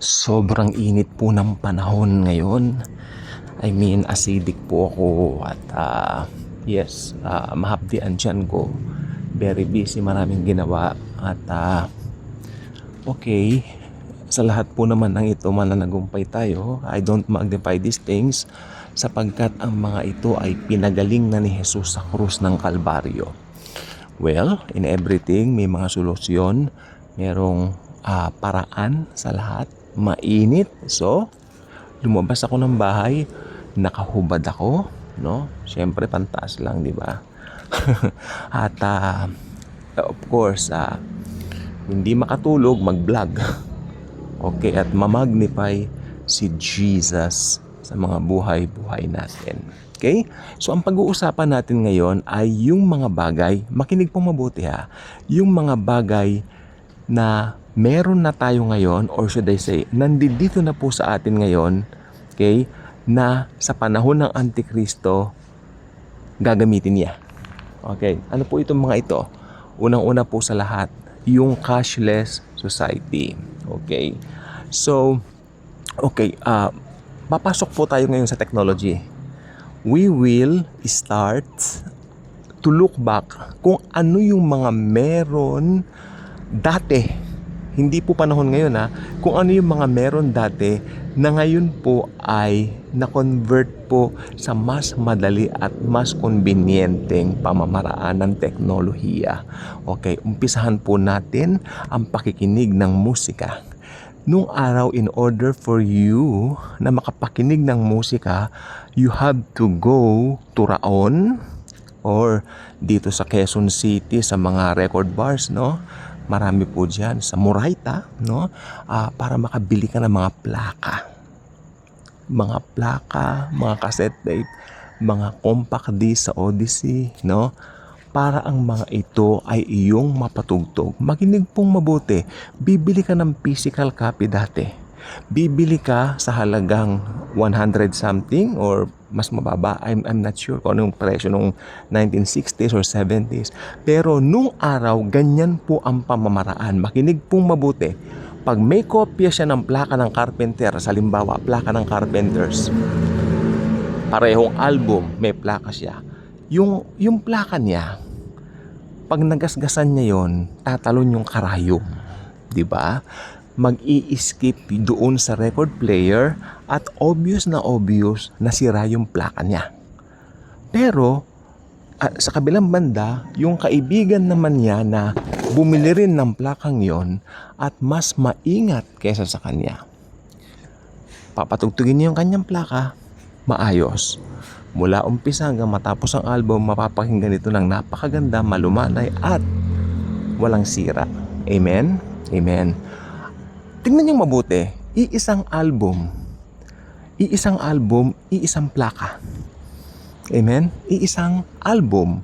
Sobrang init po ng panahon ngayon. I mean, acidic po ako at yes, mahapdi ang tiyan ko. Very busy, maraming ginawa at okay, sa lahat po naman ng ito mananagumpay tayo. I don't magnify these things sapagkat ang mga ito ay pinagaling na ni Jesus sa krus ng Kalbaryo. Well, in everything may mga solusyon, merong paraan sa lahat. Mainit, so lumabas ako ng bahay, nakahubad ako, no? Siyempre pantaas lang, di ba? At of course, hindi makatulog, mag-vlog. Okay, at mamagnify si Jesus sa mga buhay-buhay natin. Okay? So ang pag-uusapan natin ngayon ay yung mga bagay, makinig pong mabuti ha, yung mga bagay na meron na tayo ngayon, or should I say, nandito na po sa atin ngayon, okay, na sa panahon ng Antikristo, gagamitin niya. Okay, ano po itong mga ito? Unang-una po sa lahat, yung cashless society. Okay, so, okay, papasok po tayo ngayon sa technology. We will start to look back kung ano yung mga meron dati. Hindi po panahon ngayon kung ano yung mga meron dati na ngayon po ay na-convert po sa mas madali at mas konbinyenteng pamamaraan ng teknolohiya. Okay, umpisahan po natin ang pakikinig ng musika. Nung araw, in order for you na makapakinig ng musika, you have to go to Raon or dito sa Quezon City sa mga record bars, no? Marami po dyan sa Moraita, no? Para makabili ka ng mga plaka, mga cassette tape, mga compact disc sa Odyssey, no? Para ang mga ito ay iyong mapatugtog. Makinig pong mabuti. Bibili ka ng physical copy dati. Bibili ka sa halagang 100 something or mas mababa. I'm not sure kung anong presyo nung 1960s or 70s. Pero nung araw, ganyan po ang pamamaraan. Makinig pong mabuti. Pag may kopya siya ng plaka ng Carpenter, sa halimbawa, plaka ng Carpenters, parehong album, may plaka siya. Yung plaka niya, pag nagasgasan niya yon, tatalon yung karayom. Diba? Mag-i-skip doon sa record player at obvious na sira yung plaka niya. Pero sa kabilang banda, yung kaibigan naman niya na bumili rin ng plakang yon at mas maingat kaysa sa kanya, papatugtugin niya yung kanyang plaka, maayos. Mula umpisa hanggang matapos ang album, mapapakinggan ito ng napakaganda, malumanay at walang sira. Amen? Amen. Tingnan niyo mabuti, iisang album, iisang plaka. Amen? Iisang album.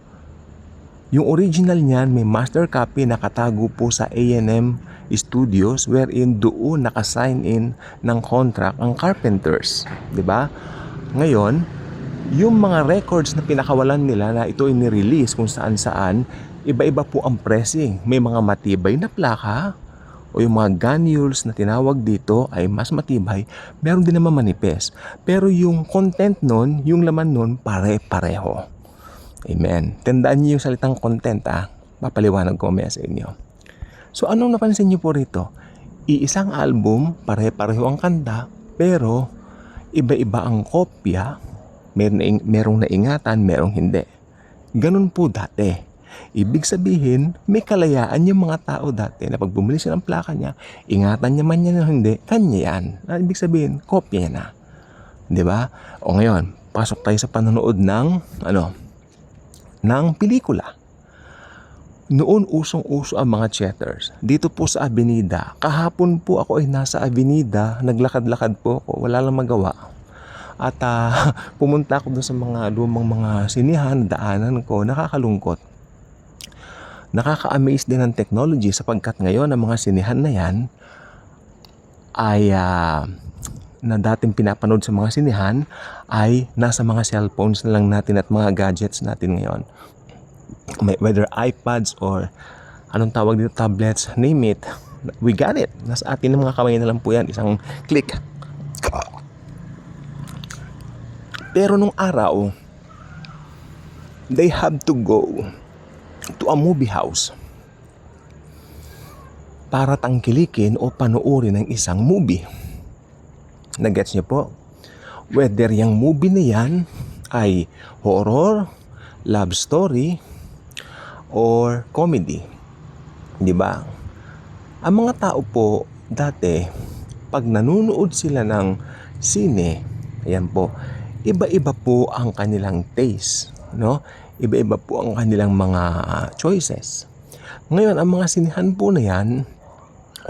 Yung original niyan, may master copy nakatago po sa A&M Studios wherein doon nakasign in ng contract ang Carpenters. Diba? Ngayon, yung mga records na pinakawalan nila na ito inirelease kung saan-saan, iba-iba po ang pressing. May mga matibay na plaka, o yung mga granules na tinawag dito ay mas matibay, meron din naman manipis. Pero yung content nun, yung laman nun, pare-pareho. Amen. Tandaan niyo yung salitang content papaliwanag ko mamaya sa inyo. So anong napansin niyo po rito? Iisang album, pare-pareho ang kanta, pero iba-iba ang kopya, merong naingatan, merong hindi. Ganun po dati. Ibig sabihin, may kalayaan yung mga tao dati na pag bumili siya ng plaka niya, ingatan niya man niya na hindi, kanya yan. Ibig sabihin, kopya niya na. Diba? O ngayon, pasok tayo sa panonood ng pelikula. Noon usong-uso ang mga theaters. Dito po sa Avenida. Kahapon po ako ay nasa Avenida, naglakad-lakad po ako, wala lang magawa. At pumunta ako doon sa mga lumang mga sinihan, daanan ko, nakakalungkot. Nakaka-amaze din ang technology sapagkat ngayon ang mga sinihan na yan ay na dating pinapanood sa mga sinihan ay nasa mga cellphones na lang natin at mga gadgets natin ngayon. Whether iPads or anong tawag dito, tablets, name it, We got it. Nasa atin ng mga kamay na lang po yan. Isang click. Pero nung araw, they have to go to a movie house para tangkilikin o panoorin ng isang movie. Nagets niyo po? Whether yung movie na yan ay horror, love story, or comedy. Di ba? Ang mga tao po dati, pag nanonood sila ng sine, ayan po, iba-iba po ang kanilang taste, no? Iba-iba po ang kanilang mga choices. Ngayon, ang mga sinihan po na yan,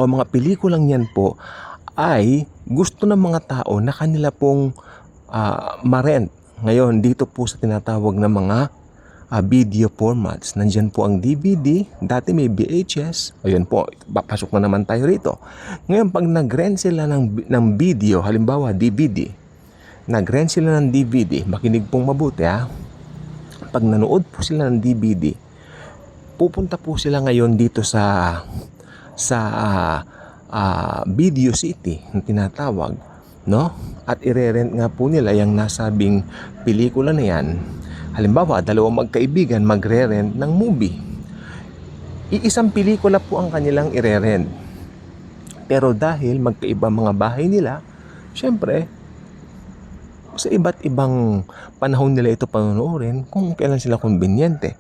o mga pelikulang yan po, ay gusto ng mga tao na kanila pong ma-rent. Ngayon, dito po sa tinatawag na mga video formats. Nandyan po ang DVD. Dati may VHS. Ayun po, papasok na naman tayo rito. Ngayon, pag nag-rent sila ng video, halimbawa DVD, nag-rent sila ng DVD, makinig pong mabuti ha. Pag nanood po sila ng DVD, pupunta po sila ngayon dito sa Video City na tinatawag, no? At ire-rent nga po nila yung nasabing pelikula na yan. Halimbawa, dalawang magkaibigan magre-rent ng movie. Iisang pelikula po ang kanilang ire-rent. Pero dahil magkaiba mga bahay nila, syempre, sa iba't ibang panahon nila ito panonoorin kung kailan sila konbinyente.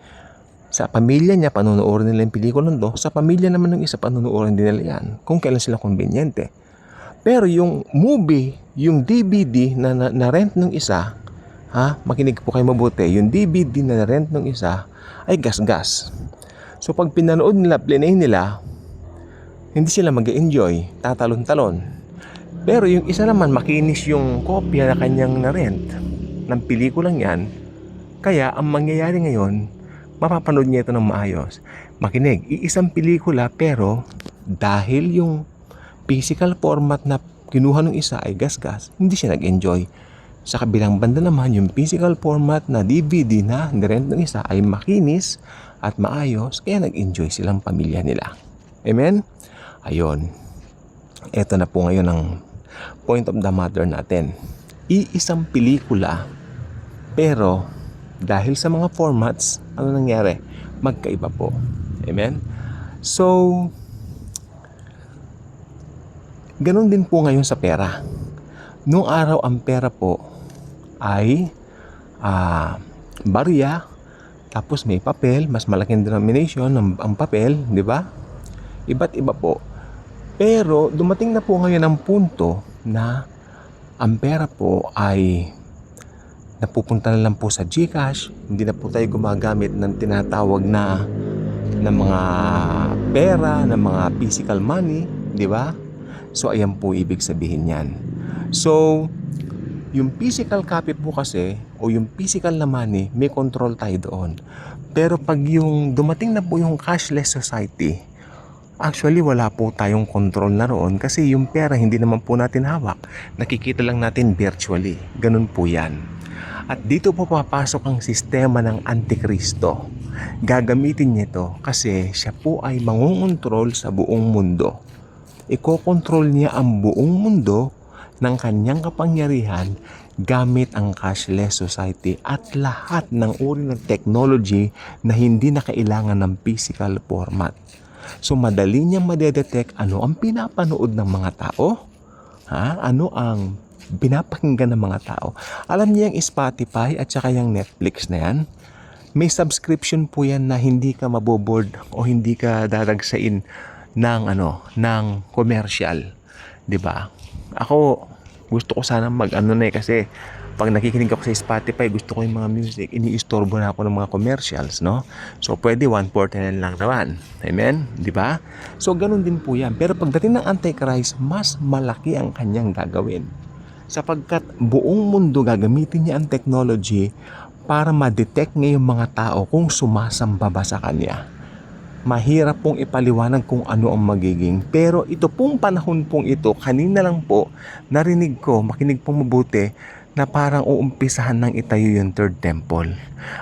Sa pamilya niya, panonoorin nila yung pelikula nito. Sa pamilya naman ng isa, panonoorin din nila yan kung kailan sila konbinyente. Pero yung movie, yung DVD na rent ng isa, makinig po kayo mabuti, yung DVD na rent ng isa ay gas-gas. So pag pinanood nila, plinay nila, hindi sila mag-enjoy, tatalon-talon. Pero yung isa naman, makinis yung kopya na kanyang na-rent ng pelikulang yan. Kaya ang mangyayari ngayon, mapapanood niya ito ng maayos. Makinig, iisang pelikula pero dahil yung physical format na kinuha ng isa ay gas-gas, hindi siya nag-enjoy. Sa kabilang banda naman, yung physical format na DVD na nirent ng isa ay makinis at maayos, kaya nag-enjoy silang pamilya nila. Amen? Ayun. Ito na po ngayon ang point of the matter natin. Iisang pelikula, pero dahil sa mga formats, ano nangyari? Magkaiba po. Amen? So, ganun din po ngayon sa pera. Noong araw, ang pera po ay barya, tapos may papel, mas malaking denomination ang papel, di ba? Iba't iba po. Pero dumating na po ngayon ang punto na ang pera po ay napupunta na lang po sa GCash. Hindi na po tayo gumagamit ng tinatawag na mga pera, ng mga physical money, di ba? So ayan po ibig sabihin yan. So yung physical copy po kasi o yung physical na money, may control tayo doon. Pero pag yung dumating na po yung cashless society, actually wala po tayong control na roon kasi yung pera hindi naman po natin hawak. Nakikita lang natin virtually. Ganun po yan. At dito po papasok ang sistema ng Antikristo. Gagamitin niya ito kasi siya po ay mangungontrol sa buong mundo. Iko-control niya ang buong mundo ng kanyang kapangyarihan gamit ang cashless society at lahat ng uri ng technology na hindi na kailangan ng physical format. So madali niyang madedetect ano ang pinapanood ng mga tao, ano ang pinapakinggan ng mga tao. Alam niya yung Spotify at saka yung Netflix na yan, may subscription po yan na hindi ka maboboard o hindi ka dadagsain ng commercial, 'di ba? Ako gusto ko sana kasi pag nakikinig ako sa Spotify, gusto ko yung mga music, iniistorbo na ako ng mga commercials, no? So pwede 1/4 lang naman. Amen? 'Di ba? So ganun din po 'yan. Pero pagdating ng Antichrist, mas malaki ang kanyang gagawin. Sapagkat buong mundo gagamitin niya ang technology para ma-detect ngayong mga tao kung sumasamba ba sa kanya. Mahirap pong ipaliwanag kung ano ang magiging. Pero ito pong panahon pong ito, kanina lang po, narinig ko, makinig pong mabuti, na parang uumpisahan ng itayo yung third temple.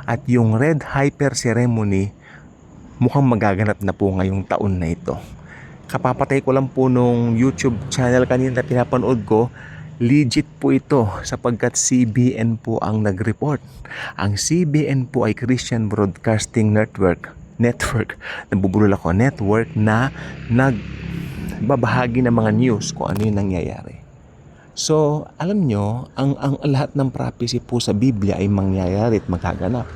At yung red hyper ceremony, mukhang magaganap na po ngayong taon na ito. Kapapatay ko lang po nung YouTube channel kanina na pinapanood ko. Legit po ito sapagkat CBN po ang nag-report. Ang CBN po ay Christian Broadcasting Network, nabubulol ako, network na nagbabahagi ng mga news kung ano yung nangyayari. So, alam nyo, ang lahat ng prophecy po sa Biblia ay mangyayari at magaganap.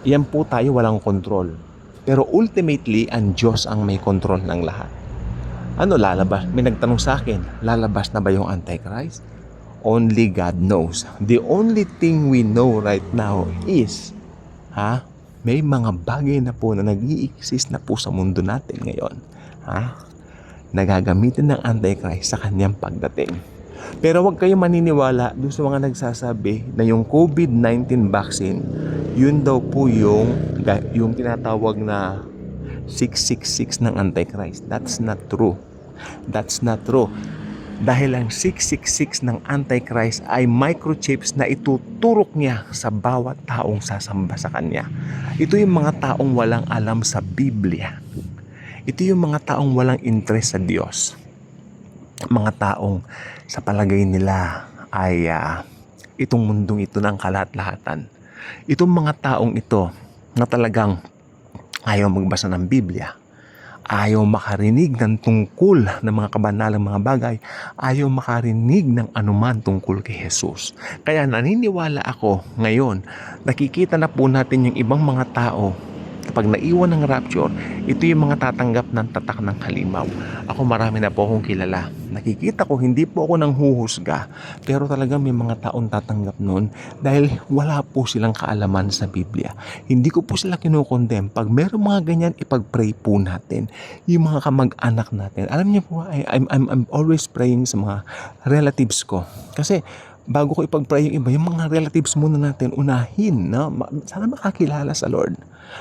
Yan po tayo walang control. Pero ultimately, ang Diyos ang may control ng lahat. Ano lalabas? May nagtanong sa akin, lalabas na ba yung Antichrist? Only God knows. The only thing we know right now is, may mga bagay na po na nag-i-exist na po sa mundo natin ngayon. Nagagamitin ng Antichrist sa kanyang pagdating. Pero huwag kayong maniniwala doon sa mga nagsasabi na yung COVID-19 vaccine, yun daw po yung tinatawag na 666 ng Antichrist. That's not true. That's not true. Dahil ang 666 ng Antichrist ay microchips na ituturok niya sa bawat taong sasamba sa kanya. Ito yung mga taong walang alam sa Biblia. Ito yung mga taong walang interest sa Diyos. Mga taong sa palagay nila ay itong mundong ito ng kalat-lahatan. Itong mga taong ito na talagang ayaw magbasa ng Biblia, ayaw makarinig ng tungkol ng mga kabanalang mga bagay, ayaw makarinig ng anuman tungkol kay Jesus. Kaya naniniwala ako ngayon, nakikita na po natin yung ibang mga tao kapag naiwan ng rapture, ito yung mga tatanggap ng tatak ng halimaw. Ako marami na po akong kilala. Nakikita ko, hindi po ako nang huhusga, pero talaga may mga taong tatanggap nun dahil wala po silang kaalaman sa Biblia. Hindi ko po sila kinukondem. Pag meron mga ganyan, ipag-pray po natin. Yung mga kamag-anak natin. Alam niyo po, I'm always praying sa mga relatives ko. Kasi bago ko ipag-pray yung iba, yung mga relatives muna natin unahin na sana makakilala sa Lord.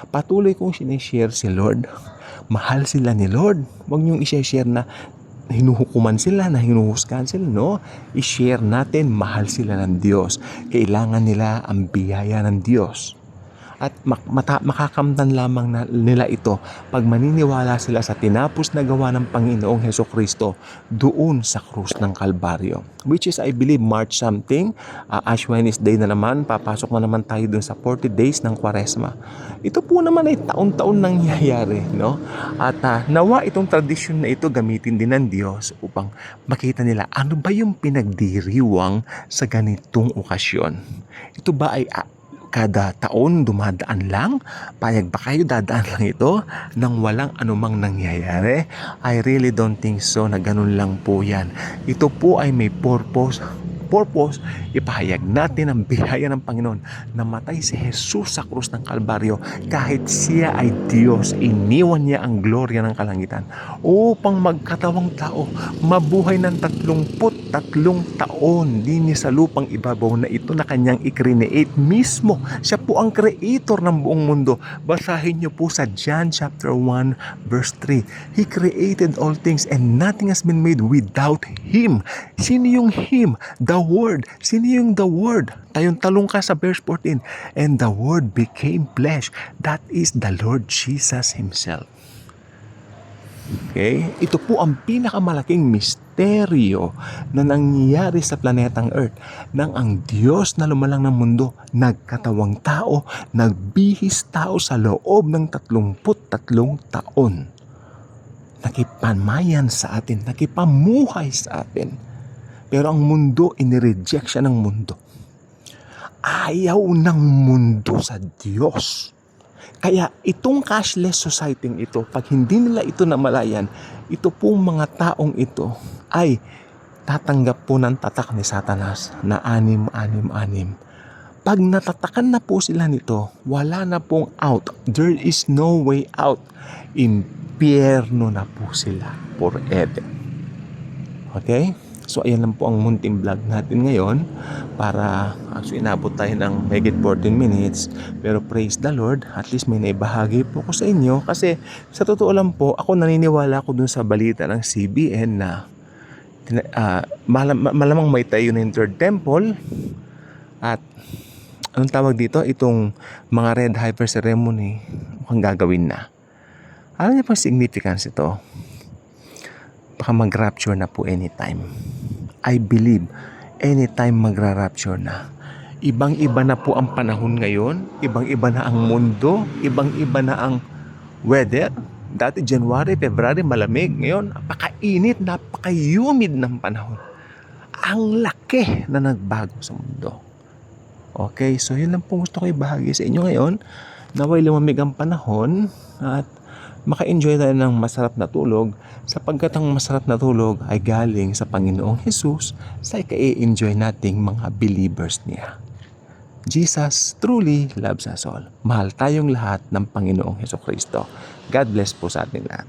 Patuloy kong sinishare si Lord. Mahal sila ni Lord. Huwag niyong i-share na hinuhukuman sila, na hinuhusgahan sila. No, i-share natin, mahal sila ng Diyos. Kailangan nila ang biyaya ng Diyos. At makakamtan lamang nila ito pag maniniwala sila sa tinapos na gawa ng Panginoong Hesukristo doon sa krus ng Kalbaryo. Which is, I believe, March something, Ash Wednesday na naman, papasok na naman tayo doon sa 40 days ng Kwaresma. Ito po naman ay taon-taon nangyayari, no? At nawa itong tradisyon na ito gamitin din ng Diyos upang makita nila ano ba yung pinagdiriwang sa ganitong okasyon. Ito ba ay kada taon dumadaan lang? Payag ba kayo dadaan lang ito nang walang anumang nangyayari? I really don't think so na ganun lang po yan. Ito po ay may purpose, ipahayag natin ang biyaya ng Panginoon. Namatay si Jesus sa krus ng Kalbaryo kahit siya ay Diyos. Iniwan niya ang gloria ng kalangitan upang magkatawang tao, mabuhay ng 33 taon din sa lupang ibabaw na ito na kanyang i-create mismo. Siya po ang creator ng buong mundo. Basahin niyo po sa John chapter 1 verse 3. He created all things and nothing has been made without Him. Sino yung Him? The Word. Sino yung The Word? Talong ka sa verse 14. And the Word became flesh. That is the Lord Jesus Himself. Okay? Ito po ang pinakamalaking misteryo na nangyayari sa planetang Earth nang ang Diyos na lumalang ng mundo, nagkatawang tao, nagbihis tao sa loob ng 33 taon. Nakipamayan sa atin, nakipamuhay sa atin. Pero ang mundo, inireject siya ng mundo. Ayaw ng mundo sa Diyos. Kaya itong cashless society ito, pag hindi nila ito namalayan, ito pong mga taong ito ay tatanggap po ng tatak ni Satanas na 666. Pag natatakan na po sila nito, wala na pong out. There is no way out. Impyerno na po sila forever. Okay? So ayan lang po ang munting vlog natin ngayon para actually inabot tayo ng higit 14 minutes, pero praise the Lord, at least may naibahagi po ko sa inyo kasi sa totoo lang po ako naniniwala ko dun sa balita ng CBN na malamang may tayo ng third temple at anong tawag dito, itong mga red heifer ceremony mukhang gagawin na. Alam niyo pang significance ito? baka mag-rapture na po anytime. I believe anytime magra-rapture na. Ibang-iba na po ang panahon ngayon, ibang-iba na ang mundo, ibang-iba na ang weather. Dati January, February, malamig. Ngayon, napaka-init, napaka-humid ng panahon. Ang laki na nagbago sa mundo. Okay, so yun lang po gusto ko ibahagi sa inyo ngayon. Naway lumamig ang panahon at maka-enjoy tayo ng masarap na tulog sapagkat ang masarap na tulog ay galing sa Panginoong Jesus sa i-enjoy nating mga believers niya. Jesus truly loves us all. Mahal tayong lahat ng Panginoong Hesukristo. God bless po sa ating lahat.